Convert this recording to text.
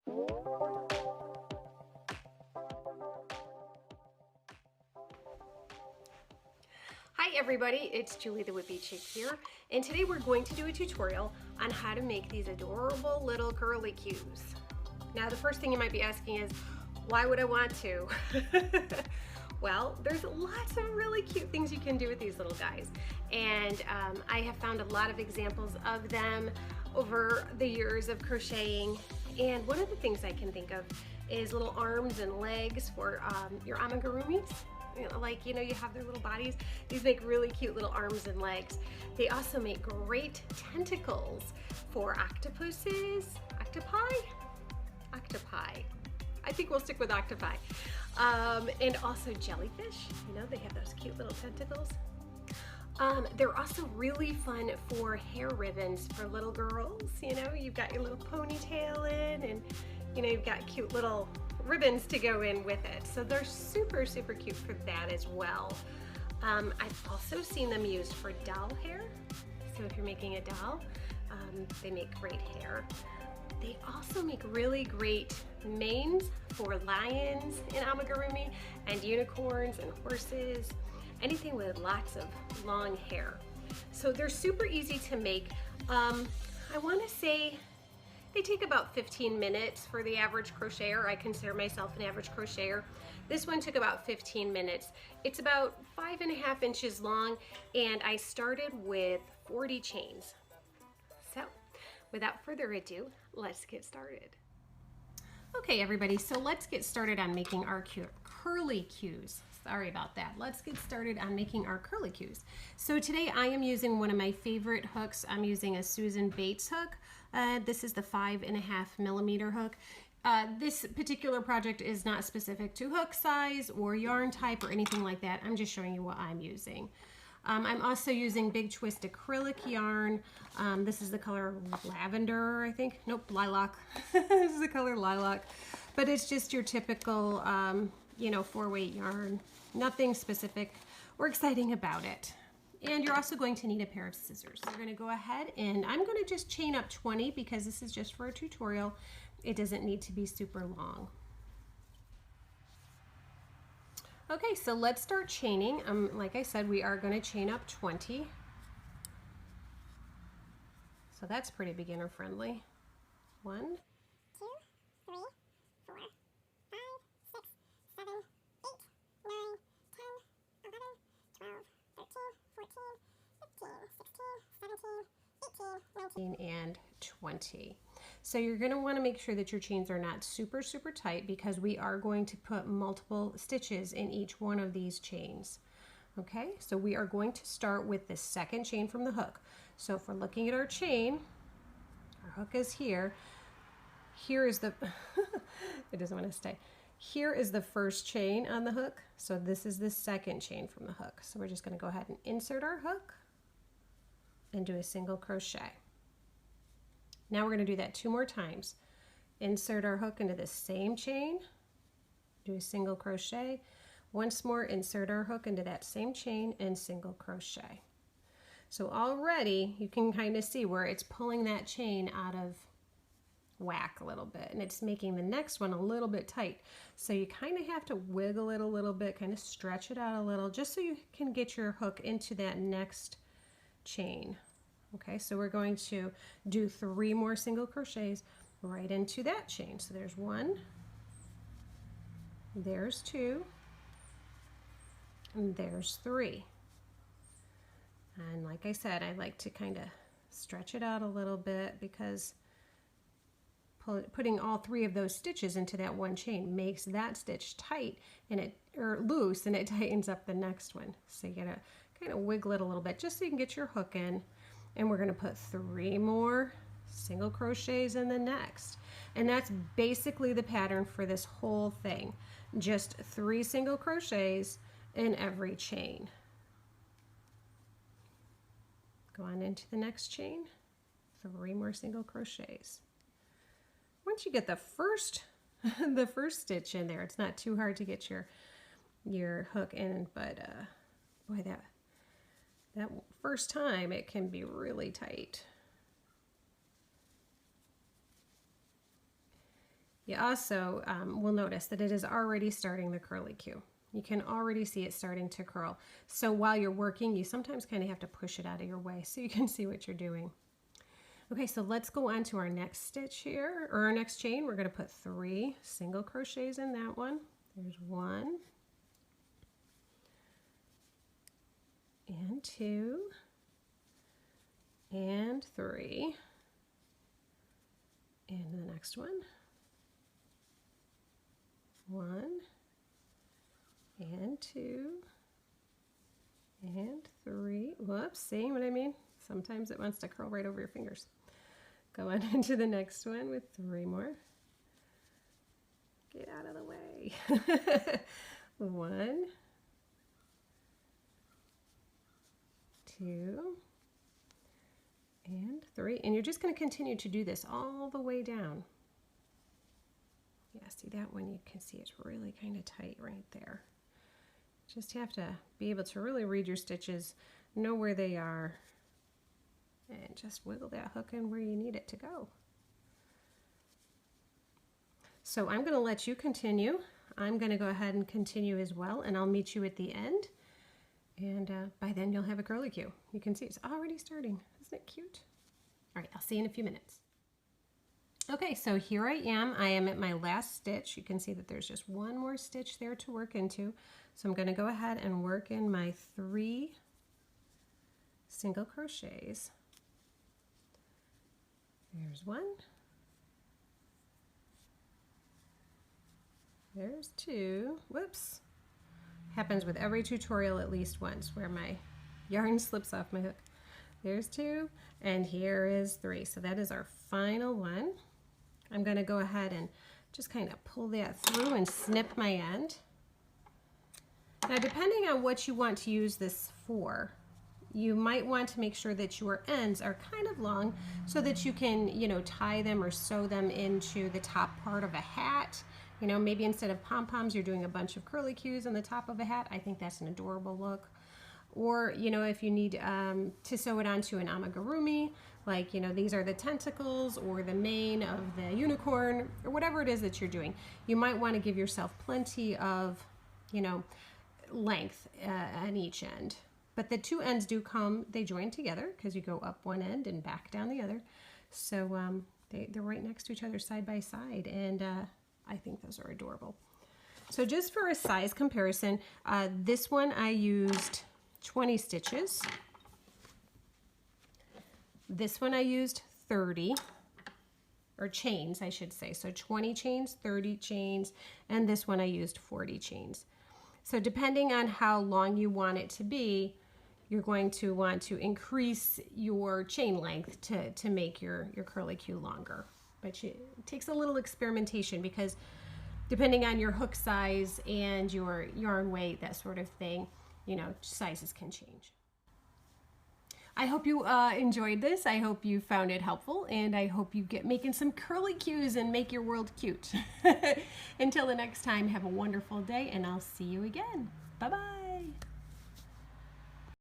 Hi everybody, it's Julie the Whippy Chick here, and today we're going to do a tutorial on how to make these adorable little curly cues. Now the first thing you might be asking is, why would I want to? Well, there's lots of really cute things you can do with these little guys, and I have found a lot of examples of them over the years of crocheting, and one of the things I can think of is little arms and legs for your amigurumis. You have their little bodies. These make really cute little arms and legs. They also make great tentacles for octopuses, octopi. I think we'll stick with octopi. And also jellyfish, they have those cute little tentacles. They're also really fun for hair ribbons for little girls. You've got your little ponytail in, and you've got cute little ribbons to go in with it. So they're super, super cute for that as well. I've also seen them used for doll hair. So if you're making a doll, they make great hair. They also make really great manes for lions in amigurumi, and unicorns and horses, anything with lots of long hair. So they're super easy to make. I want to say they take about 15 minutes for the average crocheter. I consider myself an average crocheter. This one took about 15 minutes. It's about 5.5 inches long, and I started with 40 chains. So without further ado, let's get started. Okay everybody, so let's get started on making our curly cues. Sorry about that. Let's get started on making our curly cues. So today I am using one of my favorite hooks. I'm using a Susan Bates hook. This is the 5.5 millimeter hook. This particular project is not specific to hook size or yarn type or anything like that. I'm just showing you what I'm using. I'm also using Big Twist acrylic yarn. This is the color lavender, I think. Nope, lilac. This is the color lilac. But it's just your typical, 4-weight yarn. Nothing specific or exciting about it. And you're also going to need a pair of scissors. So we're going to go ahead and I'm going to just chain up 20 because this is just for a tutorial. It doesn't need to be super long. Okay, so let's start chaining. Like I said, we are going to chain up 20. So that's pretty beginner friendly. 1, 2, 3, 4, 5, 6, 7, 8, 9, 10, 11, 12, 13, 14, 15, 16, 17, 18, 19, and 20. So you're going to want to make sure that your chains are not super, super tight because we are going to put multiple stitches in each one of these chains. Okay, so we are going to start with the second chain from the hook. So if we're looking at our chain, our hook is here. Here is the, it doesn't want to stay. Here is the first chain on the hook. So this is the second chain from the hook. So we're just going to go ahead and insert our hook and do a single crochet. Now we're going to do that 2 more times. Insert our hook into the same chain, do a single crochet. Once more, insert our hook into that same chain and single crochet. So already you can kind of see where it's pulling that chain out of whack a little bit, and it's making the next one a little bit tight. So you kind of have to wiggle it a little bit, kind of stretch it out a little, just so you can get your hook into that next chain. Okay, so we're going to do 3 more single crochets right into that chain. So there's 1, there's 2, and there's 3. And like I said, I like to kind of stretch it out a little bit because putting all 3 of those stitches into that one chain makes that stitch tight and loose, and it tightens up the next one. So you gotta kind of wiggle it a little bit just so you can get your hook in. And we're going to put 3 more single crochets in the next. And that's basically the pattern for this whole thing. Just 3 single crochets in every chain. Go on into the next chain, 3 more single crochets. Once you get the first stitch in there, it's not too hard to get your hook in, but boy, that first time it can be really tight. You also will notice that it is already starting the curly Q. You can already see it starting to curl. So while you're working, you sometimes kind of have to push it out of your way so you can see what you're doing. Okay, so let's go on to our next stitch here, or our next chain. We're going to put 3 single crochets in that one. There's 1 and 2 and 3, and the next one, 1 and 2 and 3. Whoops, see what I mean? Sometimes it wants to curl right over your fingers. Go on into the next one with 3 more. Get out of the way. 1, 2, and 3. And you're just going to continue to do this all the way down. Yeah, see that one? You can see it's really kind of tight right there. Just have to be able to really read your stitches, know where they are, and just wiggle that hook in where you need it to go. So I'm going to let you continue. I'm going to go ahead and continue as well, and I'll meet you at the end. And by then you'll have a curly Q. You can see it's already starting. Isn't it cute? All right, I'll see you in a few minutes. Okay, so here I am. I am at my last stitch. You can see that there's just one more stitch there to work into. So I'm going to go ahead and work in my 3 single crochets. There's 1. There's 2. Whoops. Happens with every tutorial at least once where my yarn slips off my hook. There's 2, and here is 3. So that is our final one. I'm going to go ahead and just kind of pull that through and snip my end. Now, depending on what you want to use this for, you might want to make sure that your ends are kind of long so that you can, tie them or sew them into the top part of a hat. Maybe instead of pom-poms, you're doing a bunch of curly Qs on the top of a hat. I think that's an adorable look. Or, if you need to sew it onto an amigurumi, like, these are the tentacles or the mane of the unicorn, or whatever it is that you're doing, you might want to give yourself plenty of, length on each end. But the 2 ends do they join together because you go up one end and back down the other. So they're right next to each other side by side, and I think those are adorable. So just for a size comparison, this one I used 20 stitches. This one I used 30, or chains I should say. So 20 chains, 30 chains, and this one I used 40 chains. So depending on how long you want it to be, you're going to want to increase your chain length to make your curly Q longer. But it takes a little experimentation because depending on your hook size and your yarn weight, that sort of thing, sizes can change. I hope you enjoyed this. I hope you found it helpful, and I hope you get making some curly Qs and make your world cute. Until the next time, have a wonderful day, and I'll see you again. Bye-bye.